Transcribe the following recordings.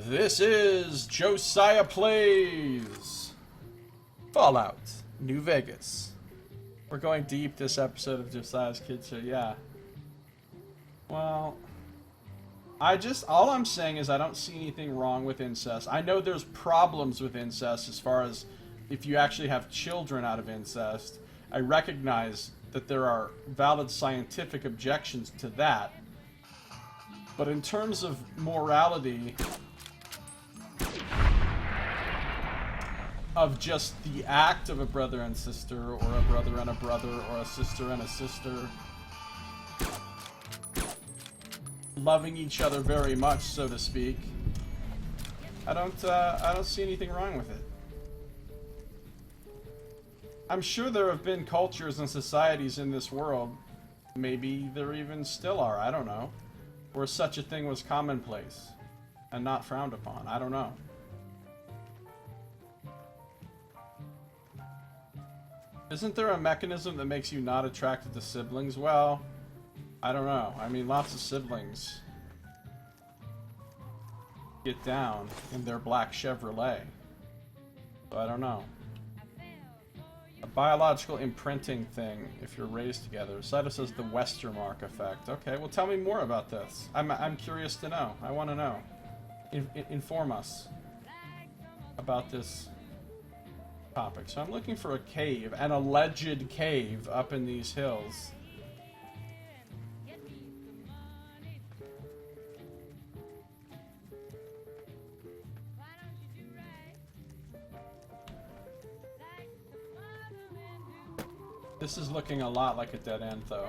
This is Josiah Plays Fallout New Vegas. We're going deep this episode of Josiah's Kid Show, yeah. Well, all I'm saying is I don't see anything wrong with incest. I know there's problems with incest as far as if you actually have children out of incest. I recognize that there are valid scientific objections to that. But in terms of morality, of just the act of a brother and sister, or a brother and a brother, or a sister and a sister, loving each other very much, so to speak, I don't see anything wrong with it. I'm sure there have been cultures and societies in this world, maybe there even still are, I don't know, where such a thing was commonplace and not frowned upon. I don't know. Isn't there a mechanism that makes you not attracted to siblings? Well, I don't know. I mean, lots of siblings get down in their black Chevrolet. So I don't know. A biological imprinting thing if you're raised together. Saito says the Westermark effect. Okay, well tell me more about this. I'm curious to know. I want to know. Inform us about this topic. So I'm looking for a cave, an alleged cave up in these hills. This is looking a lot like a dead end, though.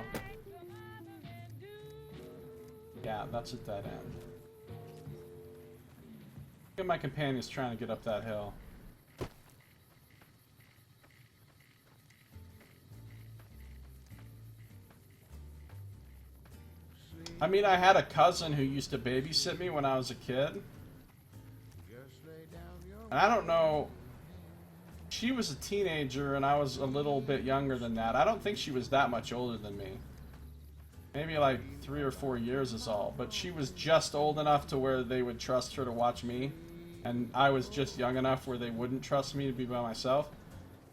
Yeah, that's a dead end. Look at my companions trying to get up that hill. I mean, I had a cousin who used to babysit me when I was a kid. And I don't know... She was a teenager and I was a little bit younger than that. I don't think she was that much older than me. Maybe like 3 or 4 years is all. But she was just old enough to where they would trust her to watch me. And I was just young enough where they wouldn't trust me to be by myself.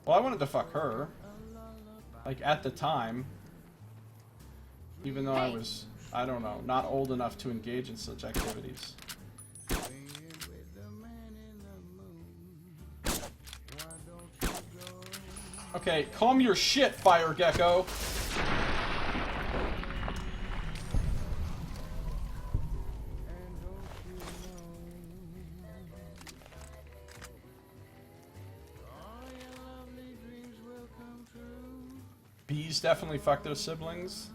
Well, I wanted to fuck her. Like, at the time. Even though I was, I don't know, not old enough to engage in such activities. Okay, calm your shit, Fire Gecko. Bees definitely fuck their siblings.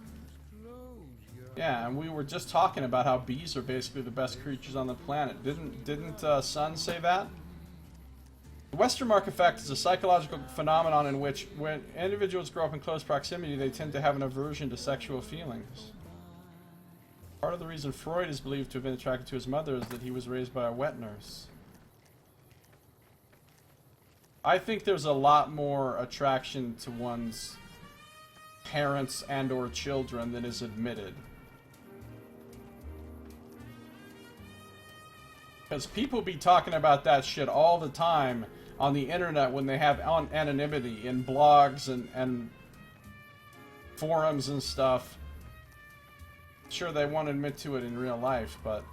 Yeah, and we were just talking about how bees are basically the best creatures on the planet. Didn't Sun say that? The Westermark effect is a psychological phenomenon in which, when individuals grow up in close proximity, they tend to have an aversion to sexual feelings. Part of the reason Freud is believed to have been attracted to his mother is that he was raised by a wet nurse. I think there's a lot more attraction to one's parents and or children than is admitted. Because people be talking about that shit all the time on the internet when they have anonymity in blogs and forums and stuff. Sure, they won't admit to it in real life, but...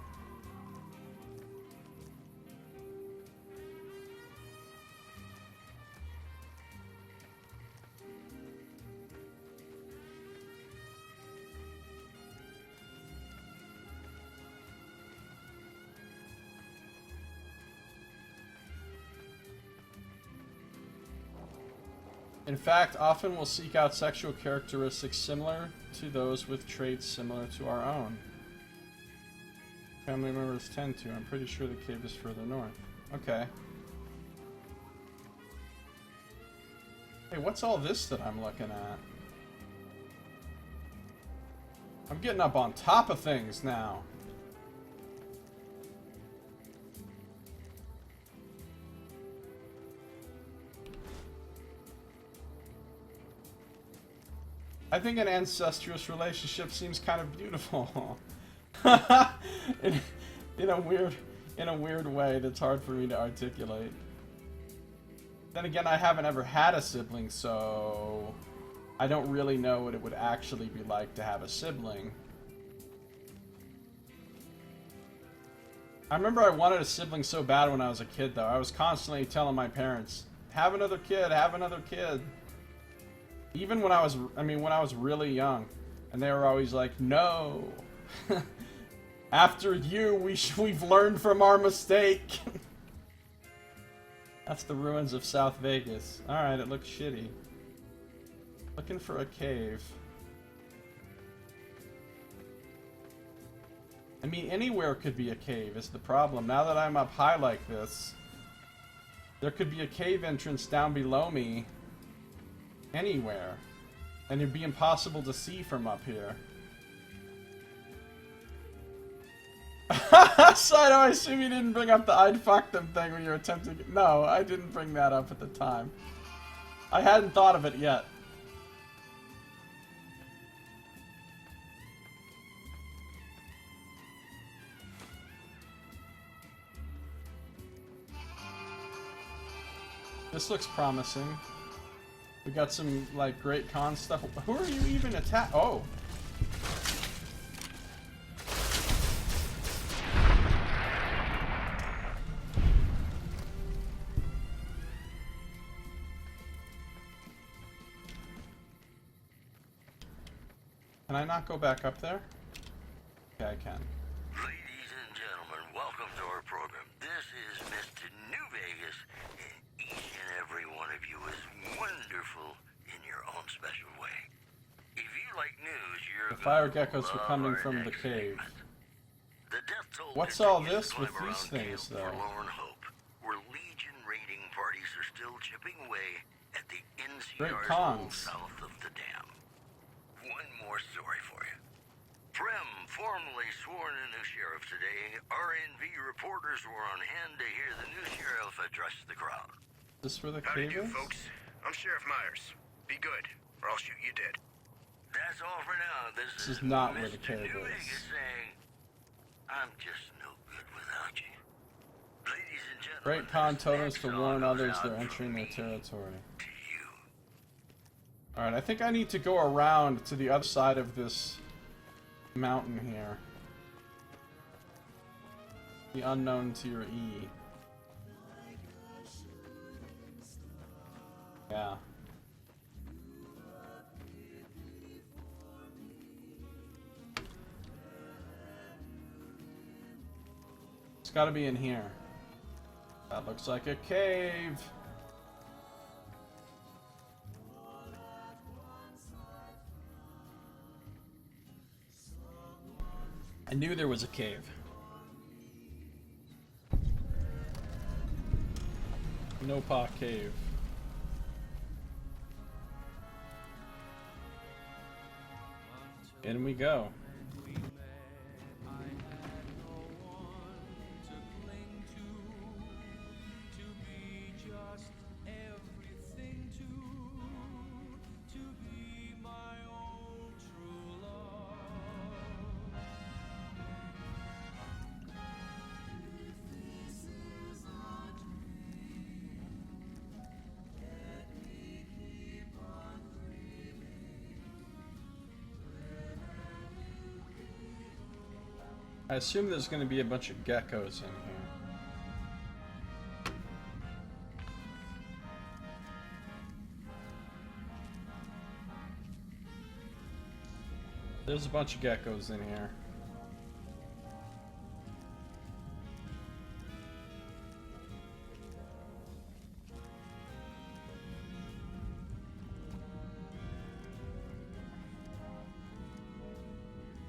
In fact, often we'll seek out sexual characteristics similar to those with traits similar to our own. Family members tend to. I'm pretty sure the cave is further north. Okay. Hey, what's all this that I'm looking at? I'm getting up on top of things now. I think an incestuous relationship seems kind of beautiful. in a in a weird way that's hard for me to articulate. Then again, I haven't ever had a sibling, so I don't really know what it would actually be like to have a sibling. I remember I wanted a sibling so bad when I was a kid, though. I was constantly telling my parents, have another kid, have another kid. Even when I was really young. And they were always like, no. After you, we've learned from our mistake. That's the ruins of South Vegas. Alright, it looks shitty. Looking for a cave. I mean, anywhere could be a cave is the problem. Now that I'm up high like this, there could be a cave entrance down below me anywhere. And it'd be impossible to see from up here. Saito, I assume you didn't bring up the I'd fuck them thing when you were attempting... No, I didn't bring that up at the time. I hadn't thought of it yet. This looks promising. We got some, like, great con stuff. Who are you even attacking? Oh! Can I not go back up there? Yeah, I can. Ladies and gentlemen, welcome to our program. This is Mr. New Vegas, and each and every one of you is wonderful in your own special way. If you like news, you're The fire geckos were coming from the cave. The death toll What's all continues this to with climb these around things, Camp though? Forlorn Hope, where Legion raiding parties are still chipping away at the Great NCR's cons. south of the dam. One more story for you. Prem formally sworn a new sheriff today. RNV reporters were on hand to hear the new sheriff address the crowd. Is this where the How do you cave do, is? folks? I'm Sheriff Myers. Be good, or I'll shoot you dead. That's all for now. This is not where the Mr. cave New is. Vegas saying, I'm just no good without you. Ladies and gentlemen, Great con this totems next to song warn goes others out they're from entering their me territory. to you. Alright, I think I need to go around to the other side of this mountain here. The unknown tier E. Yeah. It's gotta be in here. That looks like a cave. I knew there was a cave. Nopa Cave. In we go. I assume there's going to be a bunch of geckos in here. There's a bunch of geckos in here.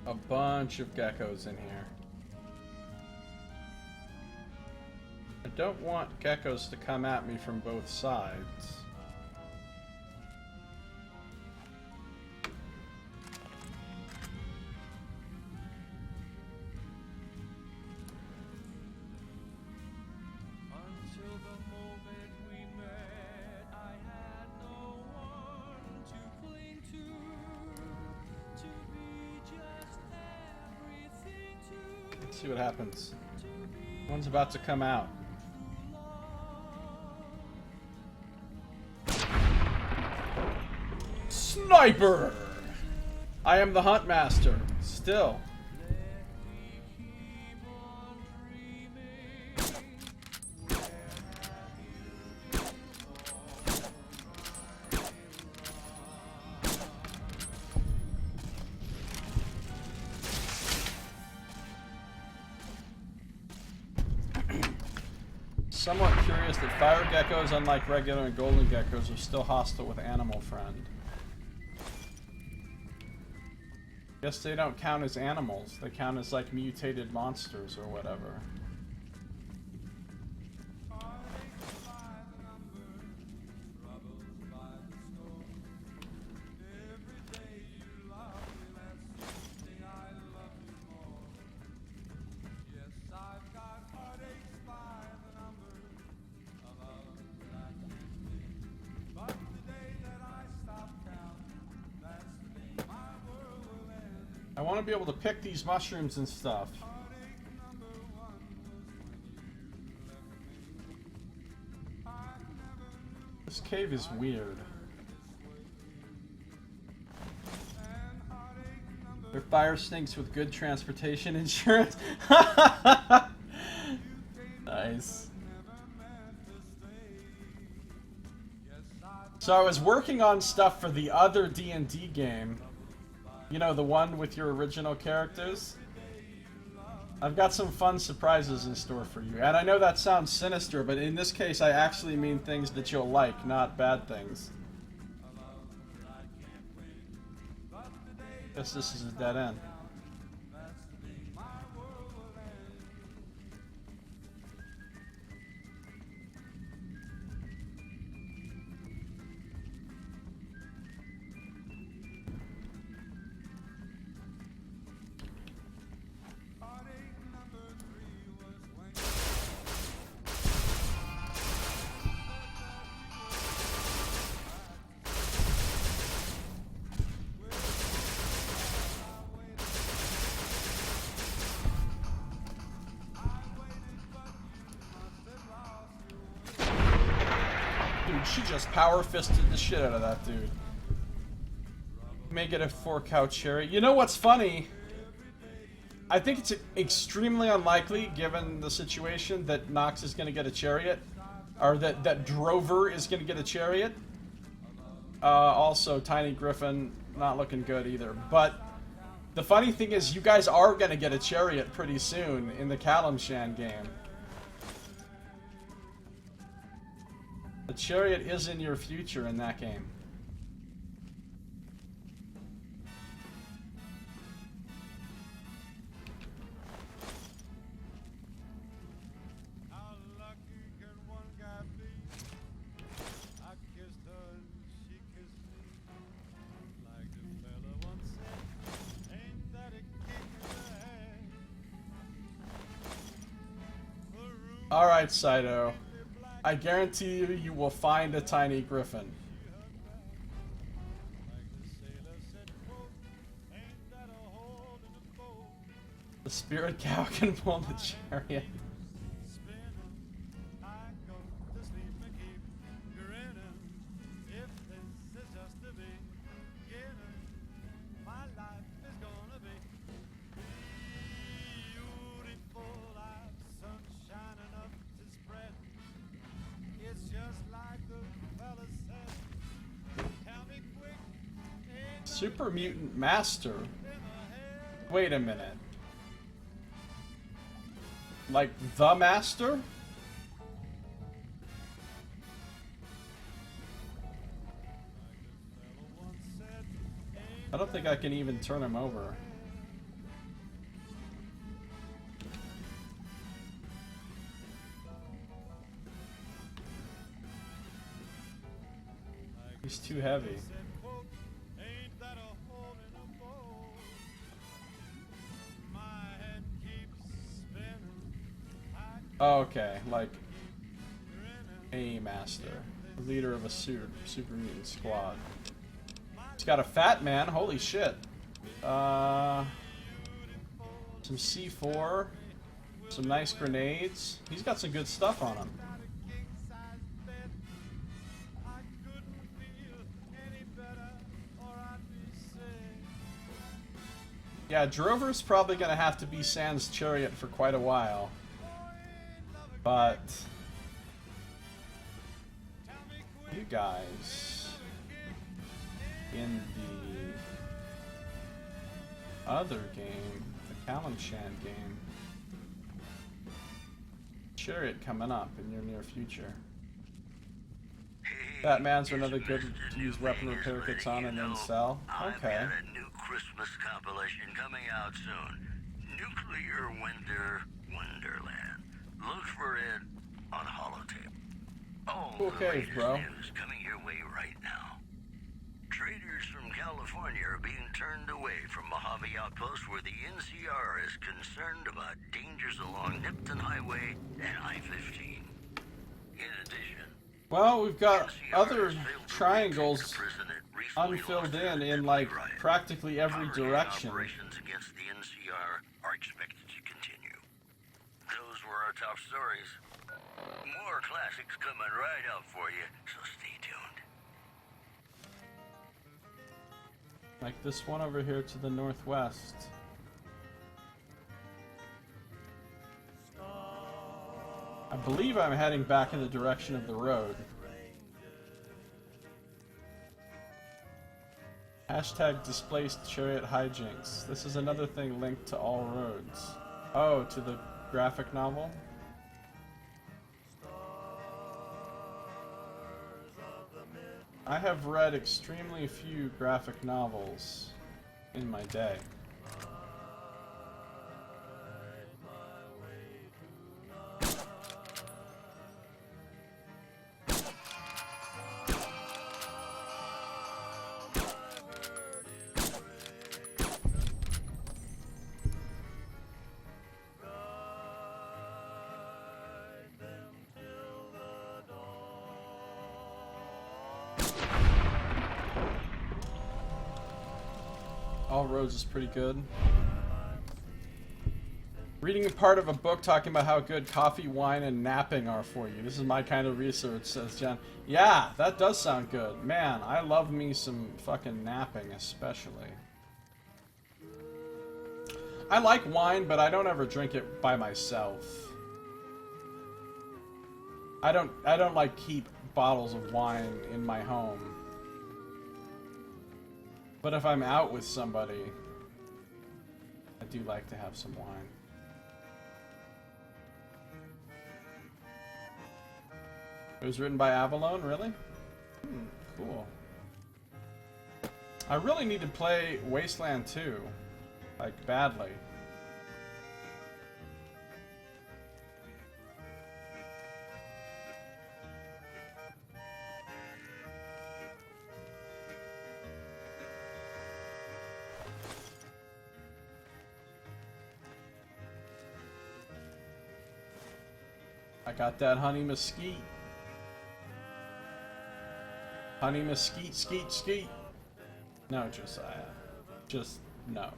A bunch of geckos in here. I don't want geckos to come at me from both sides. Let's see what happens. One's about to come out. Sniper! I am the Hunt Master. Still. Somewhat curious that fire geckos, unlike regular and golden geckos, are still hostile with animal friend. Guess they don't count as animals. They count as like mutated monsters or whatever. I want to be able to pick these mushrooms and stuff. This cave is weird. They're fire snakes with good transportation insurance. Nice. So I was working on stuff for the other D&D game. You know, the one with your original characters? I've got some fun surprises in store for you. And I know that sounds sinister, but in this case I actually mean things that you'll like, not bad things. Guess this is a dead end. She just power-fisted the shit out of that dude. Make it a 4-cow cherry. You know what's funny? I think it's extremely unlikely, given the situation, that Nox is going to get a chariot. Or that Drover is going to get a chariot. Also, Tiny Griffin, not looking good either. But the funny thing is, you guys are going to get a chariot pretty soon in the Kalimshan game. The chariot is in your future in that game. Alright, Saito. I guarantee you, you will find a tiny griffin. The spirit cow can pull the chariot. Super Mutant Master? Wait a minute. Like, the Master? I don't think I can even turn him over. He's too heavy. Okay, like a master, leader of a super mutant squad. He's got a fat man. Holy shit! Some C4, Some nice grenades. He's got some good stuff on him. Yeah, Drover's probably gonna have to be Sans Chariot for quite a while. But you guys in the other game, the Kalimshan game, Chariot coming up in your near future. Batman's another good to use weapon repair kits on and then sell. Okay. I've got a new Christmas compilation coming out soon. Nuclear Winter Wonderland. Look for it on holotape. All the latest news coming your way right now. Traders from California are being turned away from Mojave Outpost where the NCR is concerned about dangers along Nipton Highway and I-15. In addition, well, we've got other triangles unfilled in like practically every direction. Operations against the NCR are expected to continue. Those were our top stories. More classics coming right up for you, so stay tuned. Like this one over here to the northwest. I believe I'm heading back in the direction of the road. Hashtag displaced chariot hijinks. This is another thing linked to all roads. Oh, to the graphic novel? I have read extremely few graphic novels in my day. All Roads is pretty good. Reading a part of a book talking about how good coffee, wine, and napping are for you. This is my kind of research, says Jen. Yeah, that does sound good. Man, I love me some fucking napping, especially. I like wine, but I don't ever drink it by myself. I don't like keep bottles of wine in my home. But if I'm out with somebody, I do like to have some wine. It was written by Avalon, really? Cool. I really need to play Wasteland 2. Like, badly. I got that honey mesquite. Honey mesquite, skeet, skeet. No, Josiah. Just no.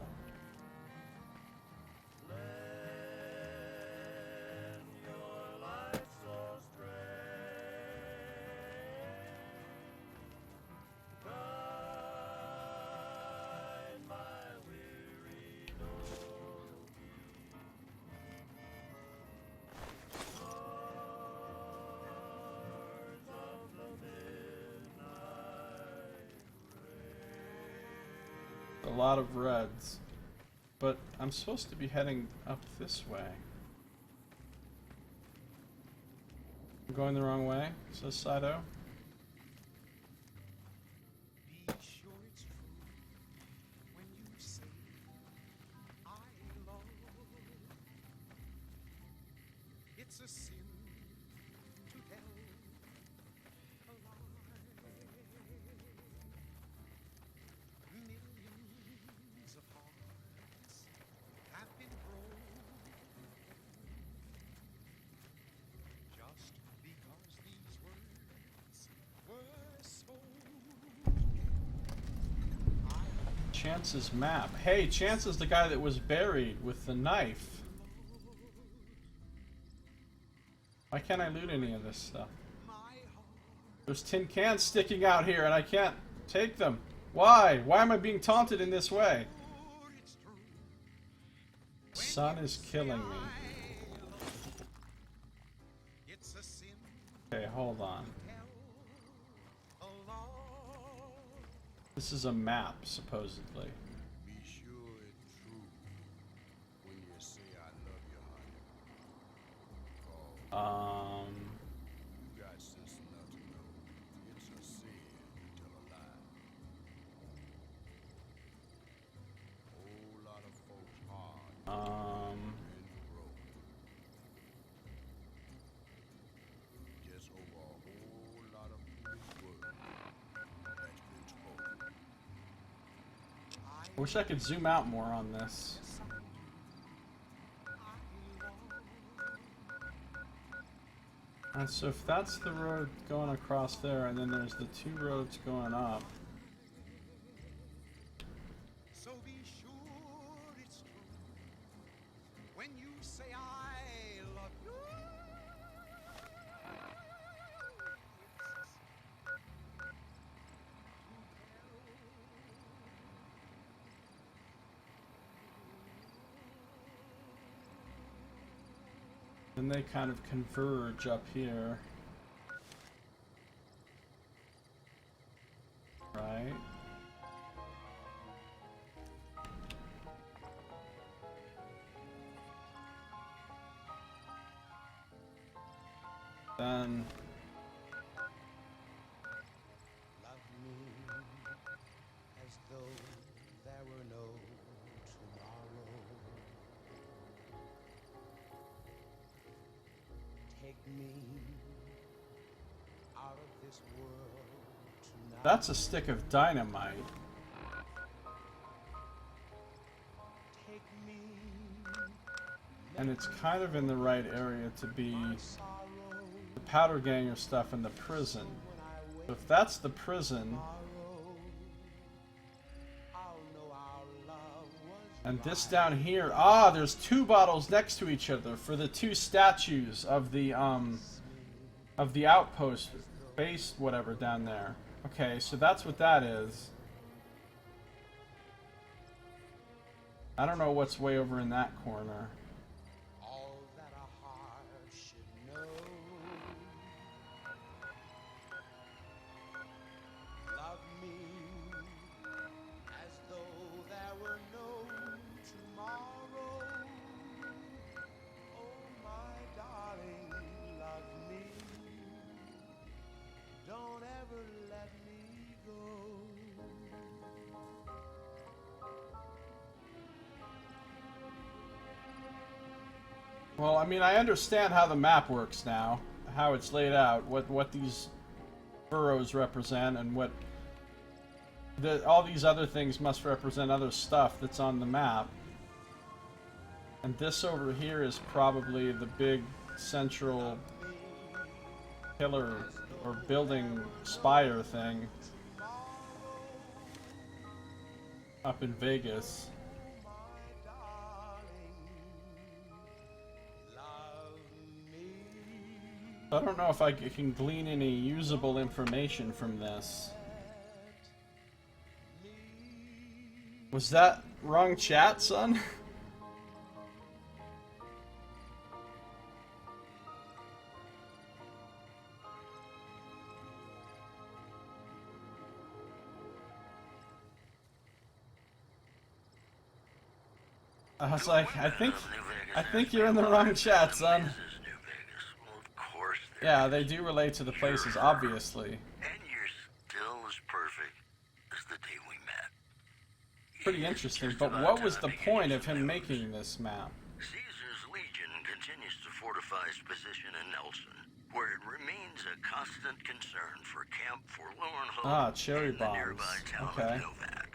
A lot of reds, but I'm supposed to be heading up this way. I'm going the wrong way, says Saito. Be sure it's true when you say I love. It's a sin to tell a lie. Millions of hearts have been broken just because these words were spoken. Chance's map. Hey, Chance is the guy that was buried with the knife. Why can't I loot any of this stuff? There's tin cans sticking out here and I can't take them. Why? Why am I being taunted in this way? The sun is killing me. Okay, hold on. This is a map, supposedly. Be sure it's true when you say I love you, honey. 'Cause you got sense enough to know it's a sin to tell a lie. Whole lot of folks hard and broke. Just over a whole lot of foolish words that's been spoken. I wish I could zoom out more on this. And so if that's the road going across there, and then there's the two roads going up. So be sure it's true when you say I love you. Then they kind of converge up here. Right? Then Love me as though there were no tomorrow. Take me out of this world tonight. that's a stick of dynamite. Take me, And it's kind of in the right area to be sorrow, the powder ganger stuff in the prison. So if that's the prison, I'll know our love was and this down here, ah, there's two bottles next to each other for the two statues of the outpost base, whatever, down there. Okay, so that's what that is. I don't know what's way over in that corner. all that a heart should know. Love me as though there were no tomorrow. Oh, my darling, love me. Don't ever let me go. Well, I mean, I understand how the map works now, how it's laid out, what these burrows represent, and what all these other things must represent other stuff that's on the map. And this over here is probably the big central pillar or building spire thing up in Vegas. I don't know if I can glean any usable information from this. Was that wrong chat, son? I was like, I think you're in the wrong chat, son. This is New Vegas. Well, of course they're Yeah, they do relate to the places, obviously. And you're still as perfect as the day we met. Pretty interesting, but what was the point of him making this map? Caesar's Legion continues to fortify its position in Nelson, where it remains a constant concern for Camp Forlorn Hope Ah, cherry and the bombs. nearby town Okay. of Novak.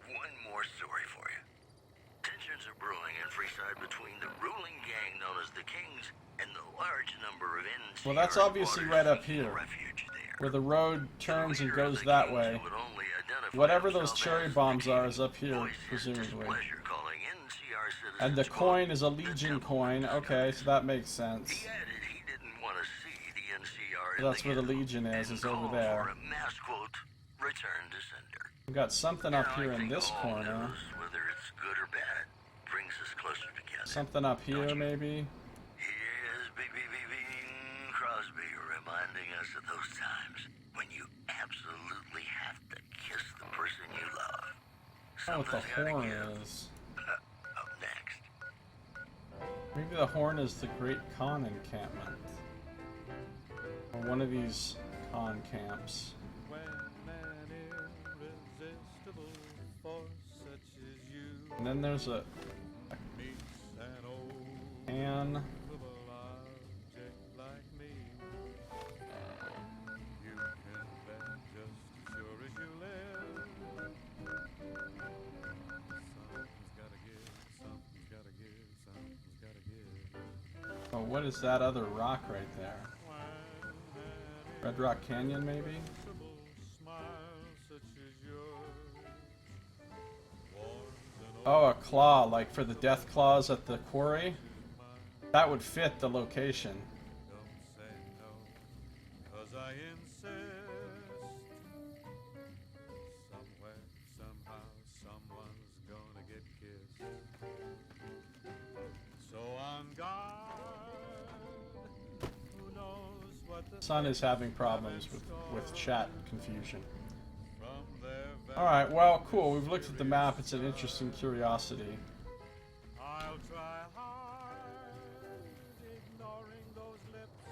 One more story for you. Tensions are brewing in Freeside between the ruling gang known as the Kings and the large number of NCR Well, that's obviously right up here, refuge there. where the road turns and Leader of goes the that Kings way. would only identify Whatever those himself cherry as the bombs are King is up here, voiced his presumably. displeasure calling NCR citizens, And the quote, coin is a "the Legion Temple coin. of Okay, Disguise." so that makes sense. He added he didn't That's where the Legion is over there. For a mass quote, return to sender. We got something up Now, here I in think this all corner. news, whether it's good or bad, brings us closer together. Something up here, maybe? Here's Bing Crosby reminding us of those times when you absolutely have to kiss the person you love. Oh, what the Something's gotta horn give. is. Up next. Maybe the horn is the Great Khan encampment. Or one of these Khan camps. When an irresistible force such as you And then there's a meets an old can. movable object like me, you can bet just as sure as you live. Something's gotta give, something's gotta give, something's gotta give. Oh, what is that other rock right there? Red Rock Canyon, maybe? Irresistible smile such as yours warms an Oh, a claw, like for the death claws at the quarry? That would fit the location. Don't say no, 'cause I insist. Somewhere, somehow, someone's gonna get kissed. So on guard, who knows what the Sun is having problems with chat confusion. from their Alright, well, cool. We've looked at the map. It's an interesting curiosity. I'll try hard, ignoring those lips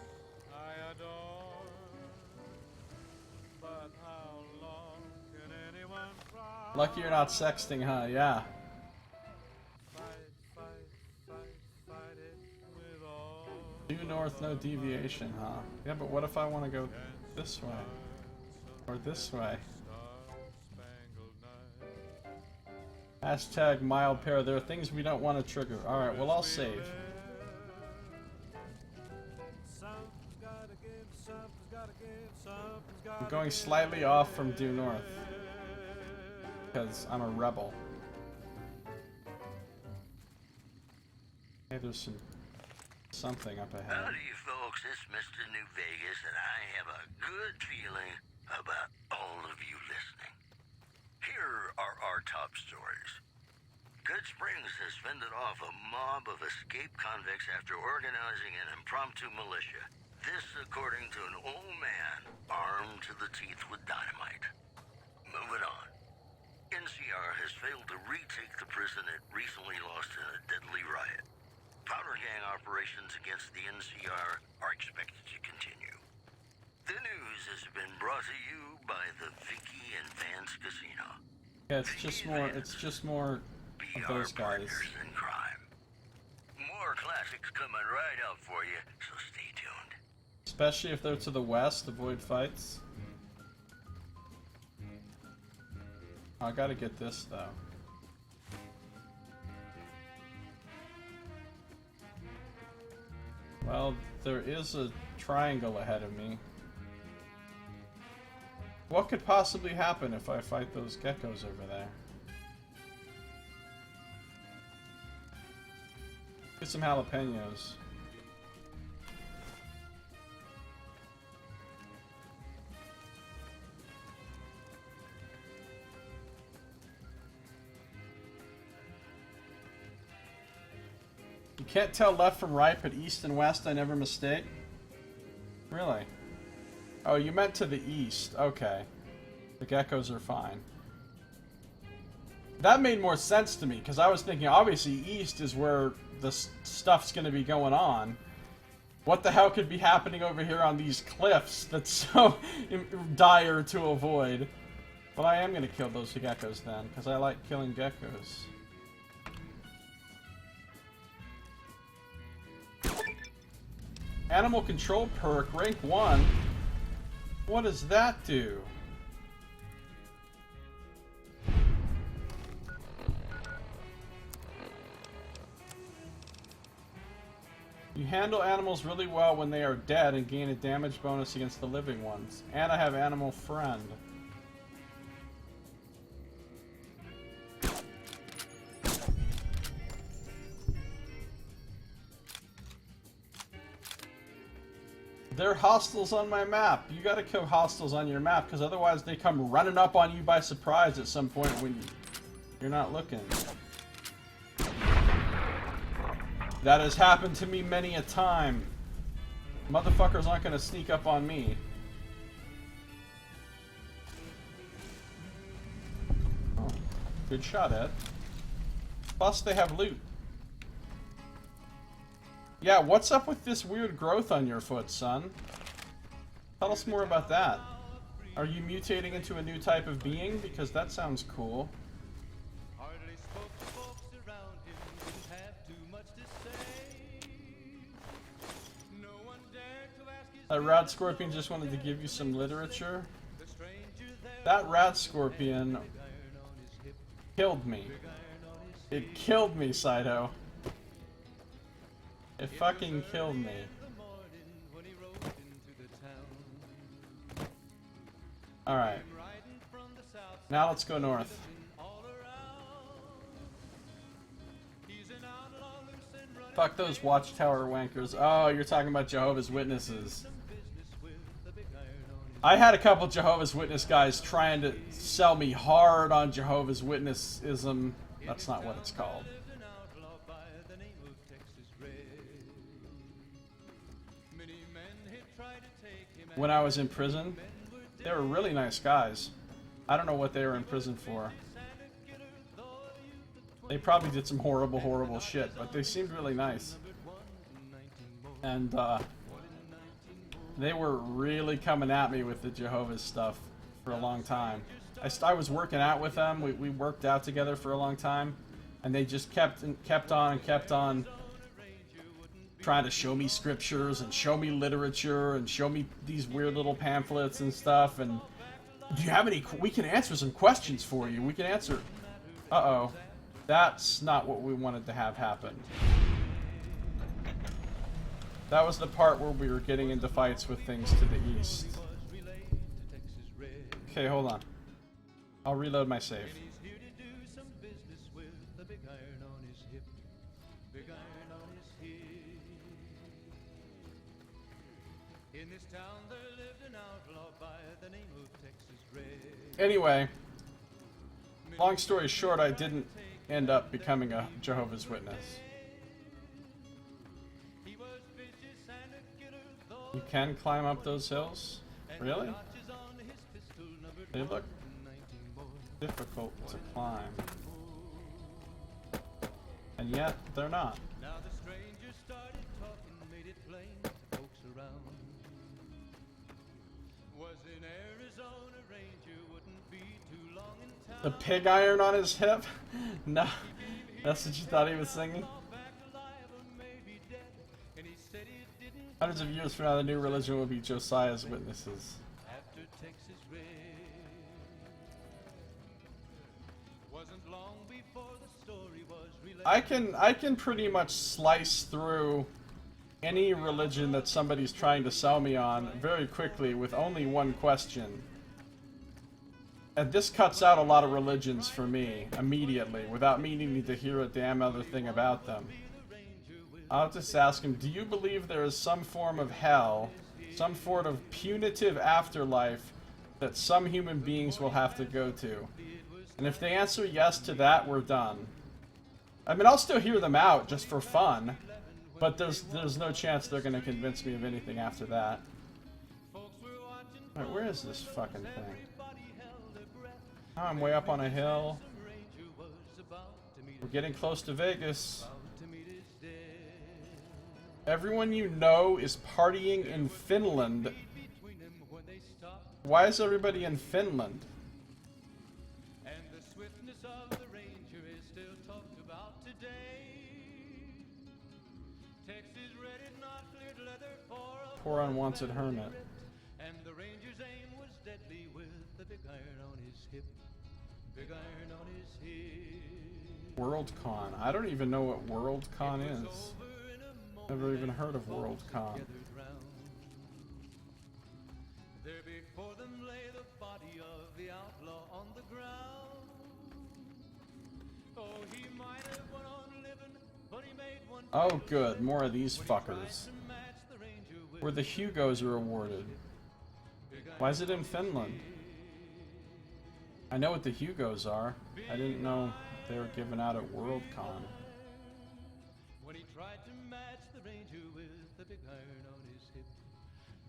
I adore. But how long can anyone try? Lucky you're not sexting, huh? Yeah. Fight it with all. Due north, no deviation, huh? Yeah, but what if I want to go this way? Or this way? Star-spangled night. Hashtag mild pair. There are things we don't want to trigger. Alright, well, I'll save. Something's gotta give, something's gotta give, something's gotta I'm going give. slightly off from due north. Because I'm a rebel. Hey, there's something up ahead. Howdy, folks. It's Mr. New Vegas, and I have a good feeling about all of you listening. Here are our top stories. Good Springs has fended off a mob of escaped convicts after organizing an impromptu militia. This according to an old man armed to the teeth with dynamite. Moving on. NCR has failed to retake the prison it recently lost in a deadly riot. Powder gang operations against the NCR are expected to continue. The news has been brought to you by the Vicky and Vance Casino. Yeah, it's just more Be of our those guys. partners in crime. More classics coming right up for you, so stay tuned. Especially if they're to the west, avoid fights. I gotta get this, though. Well, there is a triangle ahead of me. What could possibly happen if I fight those geckos over there? Get some jalapenos. You can't tell left from right, but east and west I never mistake? Really? Oh, you meant to the east. Okay. The geckos are fine. That made more sense to me, because I was thinking, obviously, east is where the stuff's going to be going on. What the hell could be happening over here on these cliffs that's so dire to avoid? But I am going to kill those geckos then, because I like killing geckos. Animal control perk, rank 1. What does that do? You handle animals really well when they are dead and gain a damage bonus against the living ones. And I have animal friend. They're hostiles on my map. You gotta kill hostiles on your map, because otherwise they come running up on you by surprise at some point when you're not looking. That has happened to me many a time. Motherfuckers aren't gonna sneak up on me. Oh, good shot, Ed. Plus, they have loot. Yeah, what's up with this weird growth on your foot, son? Tell us more about that. Are you mutating into a new type of being? Because that sounds cool. Hardly spoke to folks around him, didn't have too much to say. No one dared to ask his That rad scorpion just wanted to give you some literature. That rad scorpion killed me. It killed me, Saito. It fucking killed me. Alright. Now let's go north. Fuck those watchtower wankers. Oh, you're talking about Jehovah's Witnesses. I had a couple Jehovah's Witness guys trying to sell me hard on Jehovah's Witnessism. That's not what it's called. When I was in prison, they were really nice guys. I don't know what they were in prison for. They probably did some horrible, horrible shit, but they seemed really nice. And, they were really coming at me with the Jehovah's stuff for a long time. I was working out with them. We worked out together for a long time, and they just kept on trying to show me scriptures and show me literature and show me these weird little pamphlets and stuff. And do you have any? We can answer some questions for you. We can answer. Uh-oh, that's not what we wanted to have happen. That was the part where we were getting into fights with things to the east. Okay, hold on. I'll reload my save. Anyway, long story short, I didn't end up becoming a Jehovah's Witness. You can climb up those hills? Really? They look difficult to climb. And yet, they're not. The pig iron on his hip? No. That's what you thought he was singing? Hundreds of years from now, the new religion will be Josiah's witnesses. I can pretty much slice through any religion that somebody's trying to sell me on very quickly with only one question. And this cuts out a lot of religions for me immediately without me needing to hear a damn other thing about them. I'll just ask him, do you believe there is some form of hell, some sort of punitive afterlife that some human beings will have to go to? And if they answer yes to that, we're done. I mean, I'll still hear them out just for fun, but there's no chance they're going to convince me of anything after that. Alright, where is this fucking thing? Oh, I'm way up on a hill. We're getting close to Vegas. Everyone you know is partying in Finland. Why is everybody in Finland? Poor unwanted hermit. WorldCon. I don't even know what WorldCon is. Never even heard of WorldCon. Oh good, more of these fuckers. where the Hugos are awarded. Why is it in Finland? I know what the Hugos are. I didn't know they were given out at Worldcon. When he tried to match the ranger with the big iron on his hip.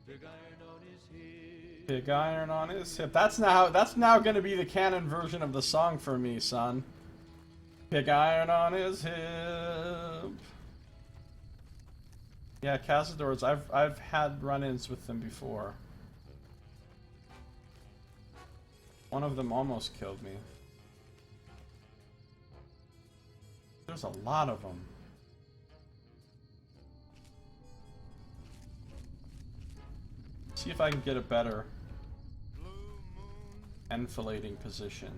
Big iron on his hip. Big iron on his hip. That's now going to be the canon version of the song for me, son. Big iron on his hip. Yeah, Cazadors. I've had run-ins with them before. One of them almost killed me. There's a lot of them. See if I can get a better enfilading position.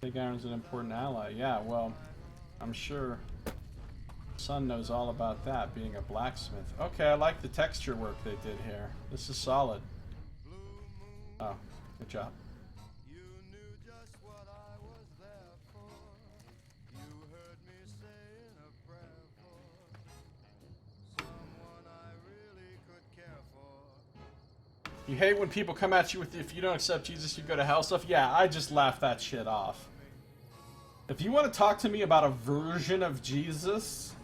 Big Iron's an important ally. Yeah, well, I'm sure Son knows all about that, being a blacksmith. Okay, I like the texture work they did here. This is solid. Oh, good job. You hate when people come at you with, if you don't accept Jesus, you go to hell stuff? Yeah, I just laugh that shit off. If you want to talk to me about a version of Jesus,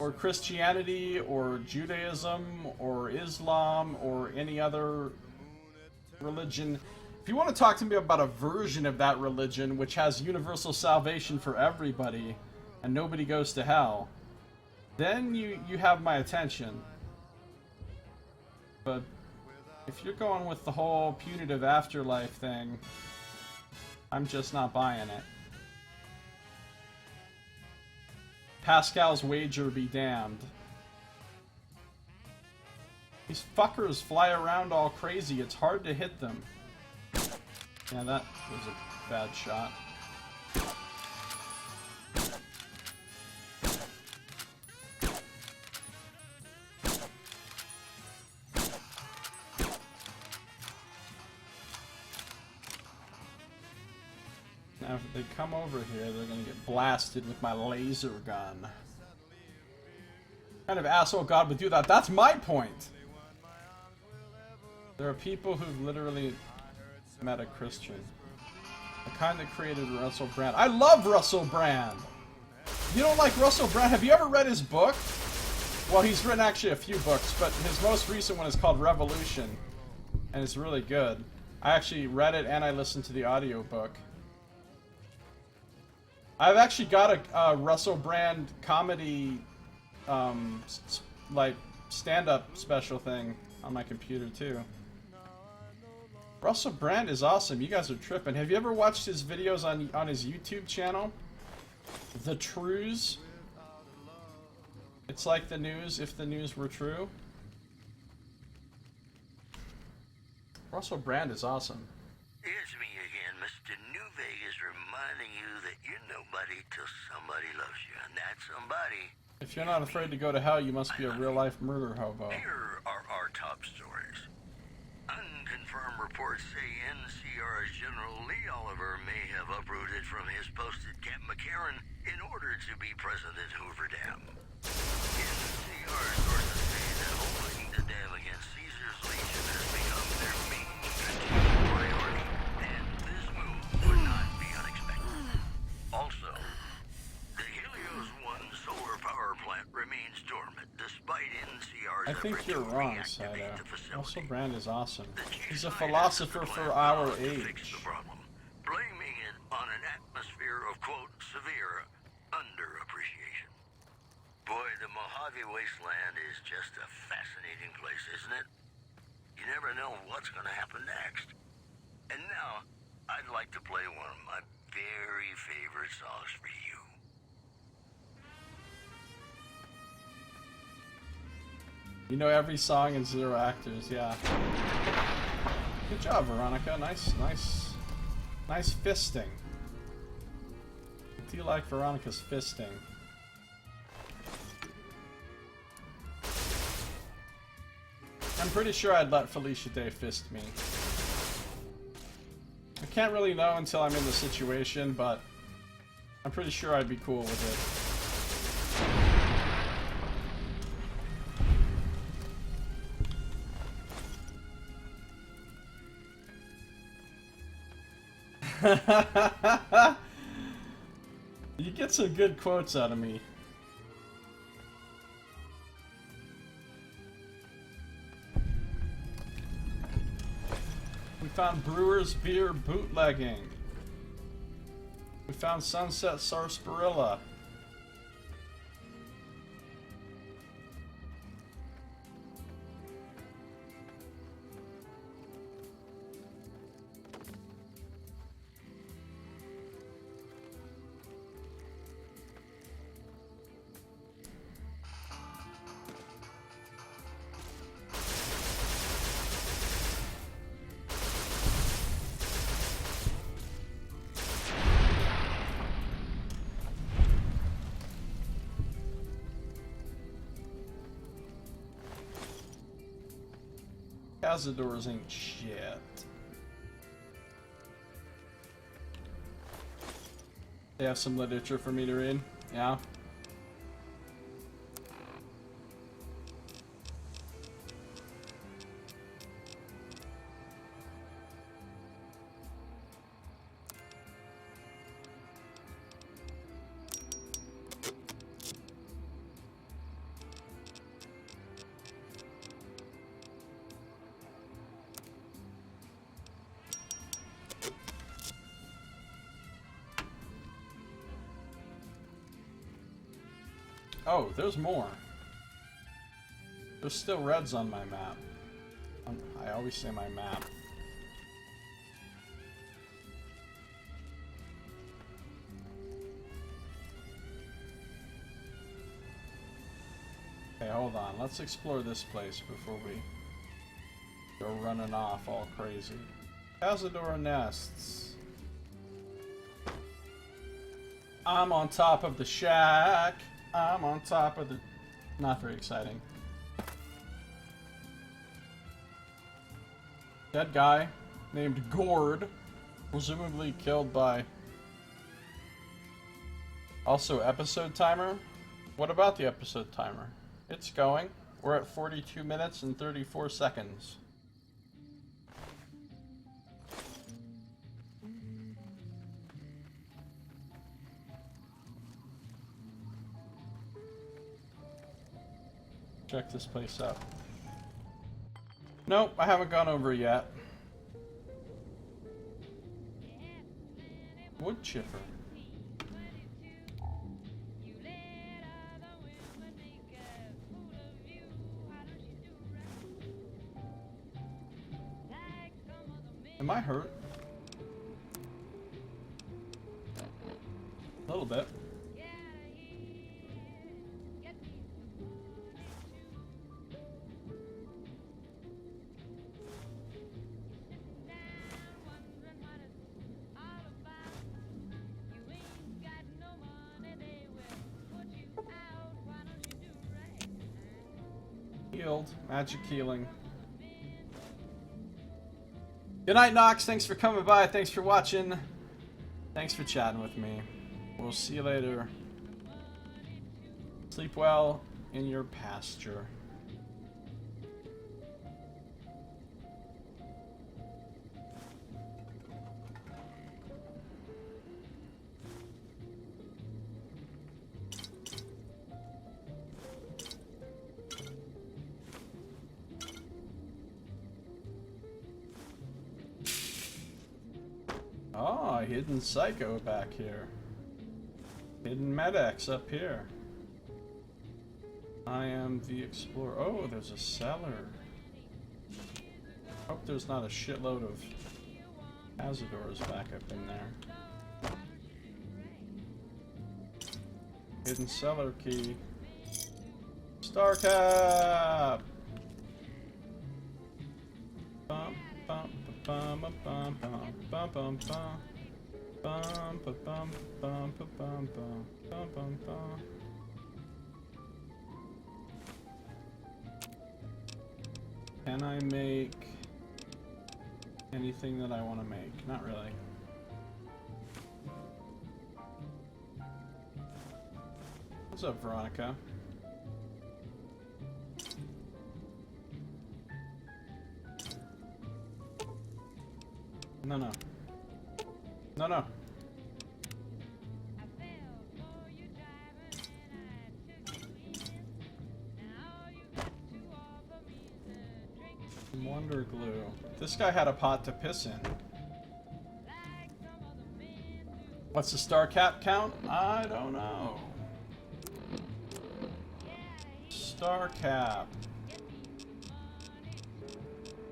or Christianity, or Judaism, or Islam, or any other religion, if you want to talk to me about a version of that religion which has universal salvation for everybody, and nobody goes to hell, then you have my attention. But if you're going with the whole punitive afterlife thing, I'm just not buying it. Pascal's wager be damned. These fuckers fly around all crazy, it's hard to hit them. Yeah, that was a bad shot. Now if they come over here, they're gonna get blasted with my laser gun. What kind of asshole god would do that? That's my point! There are people who've literally met a Christian. The kind that created Russell Brand. I love Russell Brand! You don't like Russell Brand? Have you ever read his book? Well, he's written actually a few books, but his most recent one is called Revolution. And it's really good. I actually read it and I listened to the audiobook. I've actually got a Russell Brand comedy, like, stand-up special thing on my computer, too. Russell Brand is awesome. You guys are tripping. Have you ever watched his videos on his YouTube channel? The Trues? It's like the news, if the news were true. Russell Brand is awesome. It's me again, Mr. New Vegas, reminding you that you're nobody till somebody loves you, and that somebody... If you're not afraid to go to hell, you must be a real-life murder hobo. Here are our top stories. Unconfirmed reports say NCR's General Lee Oliver may have uprooted from his post at Camp McCarran in order to be present at Hoover Dam. NCR sources say that opening the dam against Caesar's Legion has become their main strategic priority, and this move would not be unexpected. Also, the Helios 1 solar power plant remains dormant despite NCR's I think effort you're to wrong, reactivate Sato. the facility. Russell Brand is awesome. The He's a Josiah philosopher has for the our plan to fix age. the problem, blaming it on an atmosphere of, quote, severe underappreciation. Boy, the Mojave Wasteland is just a fascinating place, isn't it? You never know what's going to happen next. And now, I'd like to play one of my very favorite songs for you. You know every song in Zero Actors, yeah. Good job, Veronica. Nice fisting. Do you like Veronica's fisting? I'm pretty sure I'd let Felicia Day fist me. I can't really know until I'm in the situation, but I'm pretty sure I'd be cool with it. You get some good quotes out of me. We found Brewer's Beer bootlegging. We found Sunset Sarsaparilla. Cazadors ain't shit. They have some literature for me to read. Yeah. Oh, there's more. There's still reds on my map. I always say my map. Okay, hold on. Let's explore this place before we go running off all crazy. Cazador nests. I'm on top of the shack. I'm on top of the... Not very exciting. Dead guy named Gord, presumably killed by... Also episode timer? What about the episode timer? It's going. We're at 42 minutes and 34 seconds. Check this place out. Nope, I haven't gone over it yet. Wood chipper. Am I hurt? A little bit. Healed. Magic healing. Good night, Nox. Thanks for coming by. Thanks for watching. Thanks for chatting with me. We'll see you later. Sleep well in your pasture. Oh, hidden psycho back here. Hidden Medex up here. I am the explorer. Oh, there's a cellar. Hope there's not a shitload of Cazadors back up in there. Hidden cellar key. Star cap! Bum, bum, bum, bum, bum, bum, bum, bum, bum. Bum, ba, bum, bum, ba, bum, bum, bum, bum, bum. Can I make anything that I want to make? Not really. What's up, Veronica? No. no. Wonder glue. This guy had a pot to piss in. What's the star cap count? I don't know. Star cap.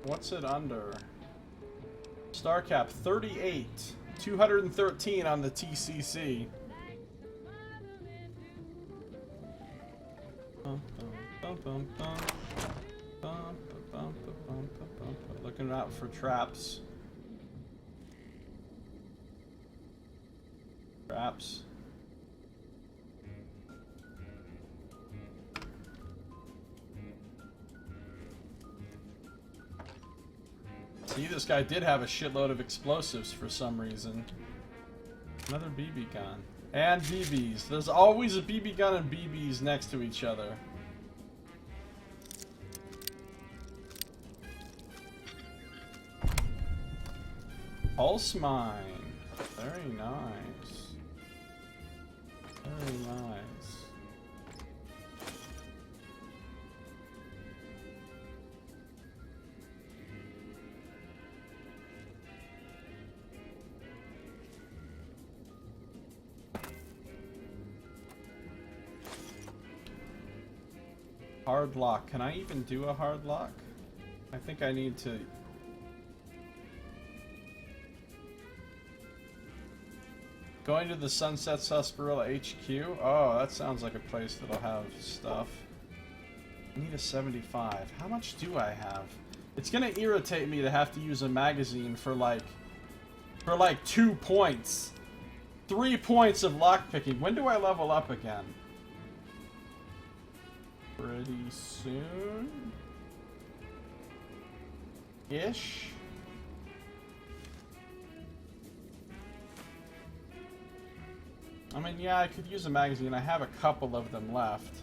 What's it under? Star cap 38. 213 on the TCC. Looking out for traps. Traps. See, this guy did have a shitload of explosives for some reason. Another BB gun. And BBs. There's always a BB gun and BBs next to each other. Pulse mine. Very nice. Very nice. Hard lock. Can I even do a hard lock? I think I need to... Going to the Sunset Sarsaparilla HQ? Oh, that sounds like a place that'll have stuff. I need a 75. How much do I have? It's gonna irritate me to have to use a magazine for like 2 points. 3 points of lockpicking. When do I level up again? Pretty soon? Ish? I mean, yeah, I could use a magazine. I have a couple of them left.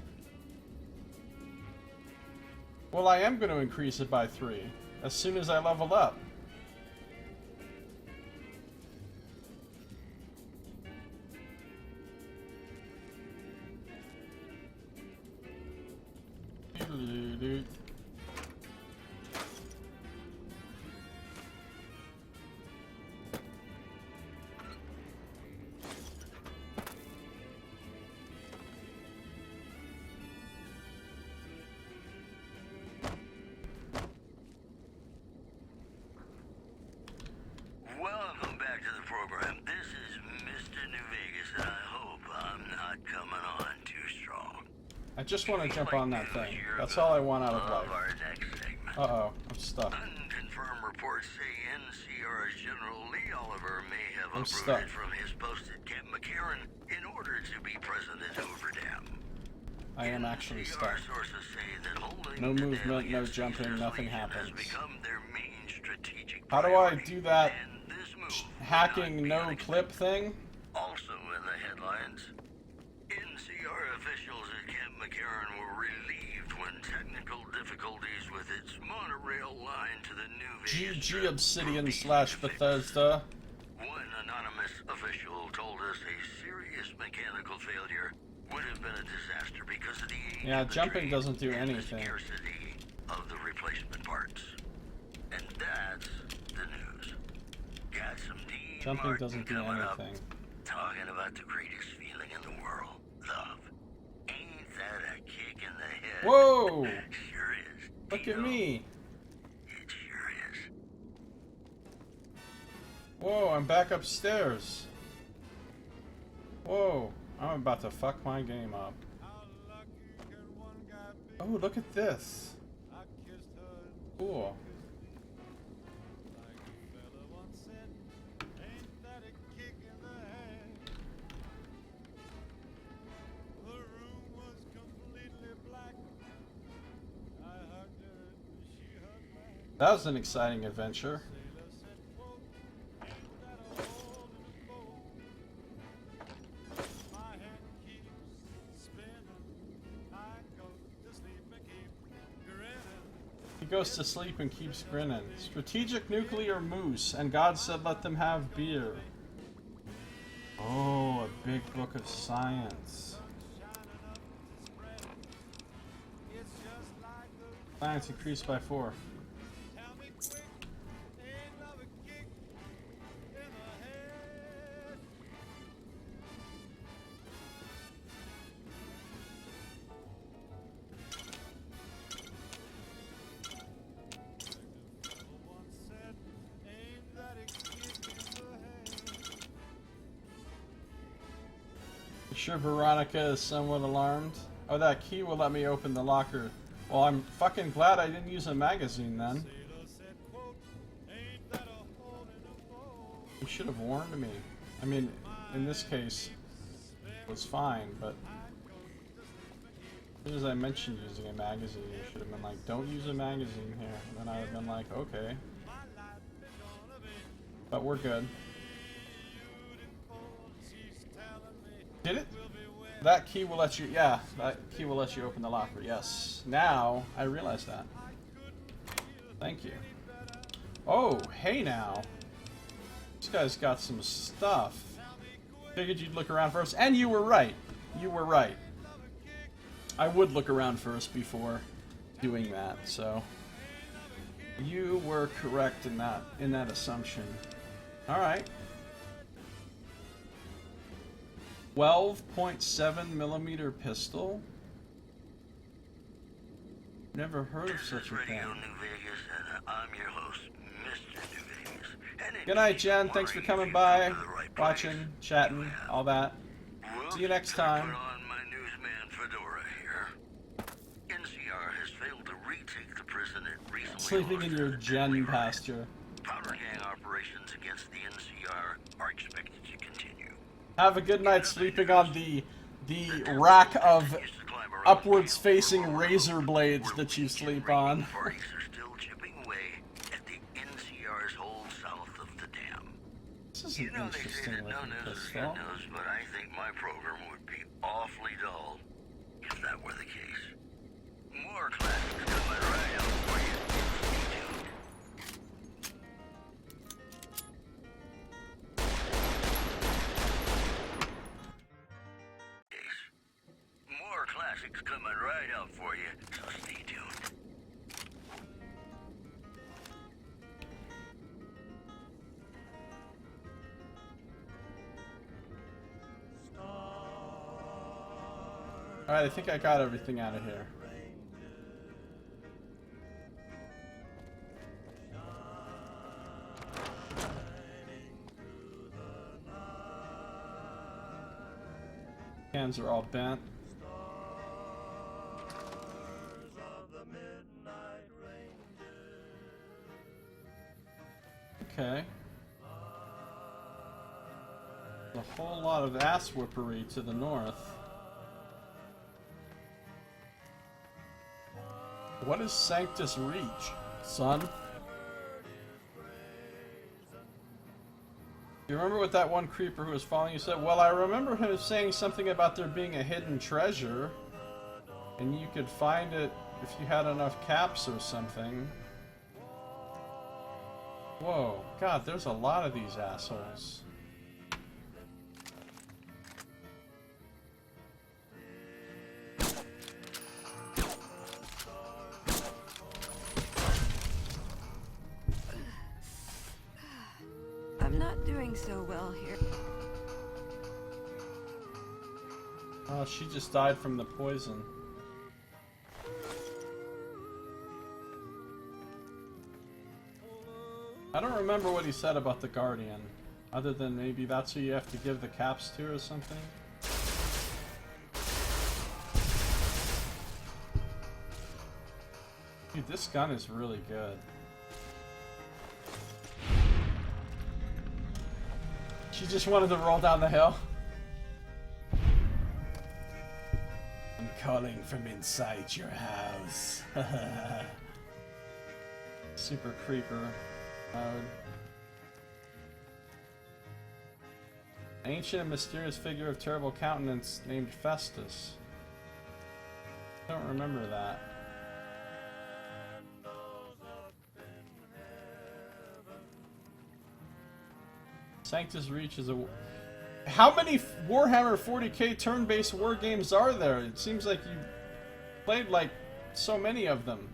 Well, I am going to increase it by 3 as soon as I level up. Welcome back to the program. This is Mr. New Vegas, and I hope I'm not coming on too strong. I just want to jump on that thing. That's all I want out of life. Our next segment. Uh-oh, I'm stuck. Unconfirmed reports say NCR's General Lee Oliver may have I'm stuck. uprooted from his post at Camp McCarran in order to be present at Hoover Dam. I am actually stuck. Sources say that holding No the dam movement, no against jumping, Caesar's nothing Legion happens. has become their main strategic How do I priority, do that and this move will hacking not be no unexpected. clip thing? Also in the headlines, NCR officials at Camp McCarran were relieved when technical difficulties with its monorail line to the new Vegas GG Strip Obsidian proved / fixed. Bethesda. One anonymous official told us a serious mechanical failure would have been a disaster because of the age Yeah, of the jumping train doesn't do and the anything. scarcity of the replacement parts. And that's the news. Got some Dean Jumping Martin doesn't do coming up, anything. talking about the greatest feeling in the world, love. Ain't that a kick in the head? Whoa! Sure is. Look at Tito. me. It sure is. Whoa, I'm back upstairs. Whoa, I'm about to fuck my game up. Oh, look at this. Cool. That was an exciting adventure. He goes to sleep and keeps grinning. Strategic nuclear moose, and God said let them have beer. Oh, a big book of science. Science increased by 4. Sure, Veronica is somewhat alarmed. Oh, that key will let me open the locker. Well, I'm fucking glad I didn't use a magazine then. You should have warned me. I mean, in this case, it was fine, but as soon as I mentioned using a magazine, you should have been like, don't use a magazine here. And then I would have been like, okay. But we're good. Did it? That key will let you, yeah, that key will let you open the locker, yes. Now, I realize that. Thank you. Oh, hey now. This guy's got some stuff. Figured you'd look around first, and you were right. You were right. I would look around first before doing that, so. You were correct in that assumption. Alright. 12.7mm pistol? Never heard of such a thing. New Vegas, and I'm your host, Mr. New Vegas. And Good night, Jen. Thanks for coming by, watching, chatting, all that. See you next time. Put on my newsman fedora here. NCR has failed to retake the prison it recently Sleeping in lost your to the Jen deadly pasture. Powder gang operations against the NCR are expected to continue. Have a good night sleeping on the rack of upwards facing razor blades that you sleep on. Parties are still chipping away at the NCR's hold south of the dam. This is You an know they say interesting that no looking news is pistol. good news, but I think my program would be awfully dull if that were the case. More classics coming right up for you. Stay tuned. More classics coming right up for you, so stay tuned. Alright, I think I got everything out of here. Hands are all bent. Okay. A whole lot of ass whippery to the north. What is Sanctus Reach, son? You remember what that one creeper who was following you said? Well, I remember him saying something about there being a hidden treasure, and you could find it if you had enough caps or something. Whoa, God, there's a lot of these assholes. I'm not doing so well here. Oh, she just died from the poison. I don't remember what he said about the Guardian, other than maybe that's who you have to give the caps to or something. Dude, this gun is really good. She just wanted to roll down the hill. I'm calling from inside your house. Super creeper mode. Ancient and mysterious figure of terrible countenance named Festus. Don't remember that. Sanctus Reach is a How many Warhammer 40k turn-based war games are there? It seems like you played like so many of them.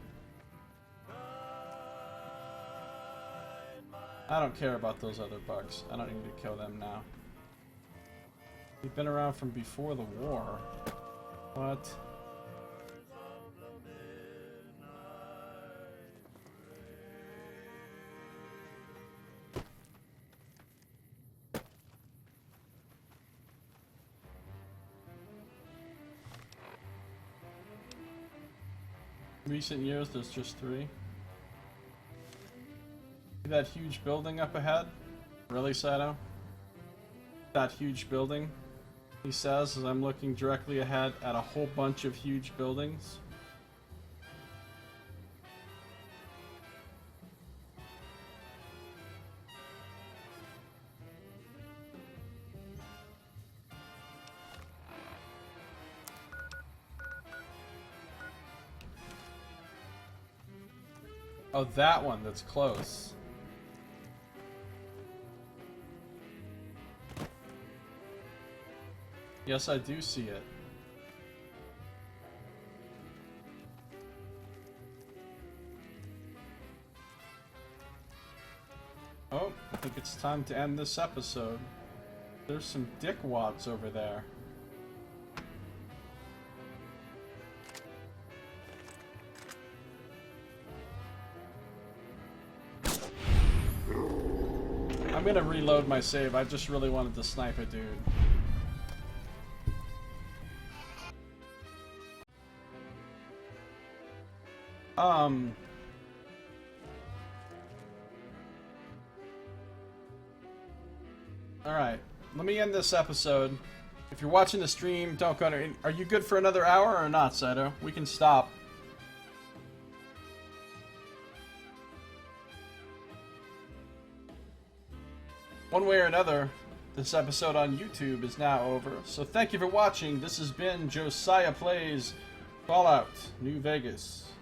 I don't care about those other bugs. I don't need to kill them now. They've been around from before the war. What? Recent years, there's just 3. See that huge building up ahead? Really, Sato? That huge building? He says as I'm looking directly ahead at a whole bunch of huge buildings. Oh, that one that's close. Yes, I do see it. Oh, I think it's time to end this episode. There's some dickwads over there. I'm gonna reload my save. I just really wanted to snipe a dude. Alright, let me end this episode. If you're watching the stream, don't go to... Are you good for another hour or not, Saito? We can stop. One way or another, this episode on YouTube is now over. So thank you for watching. This has been Josiah Plays Fallout New Vegas.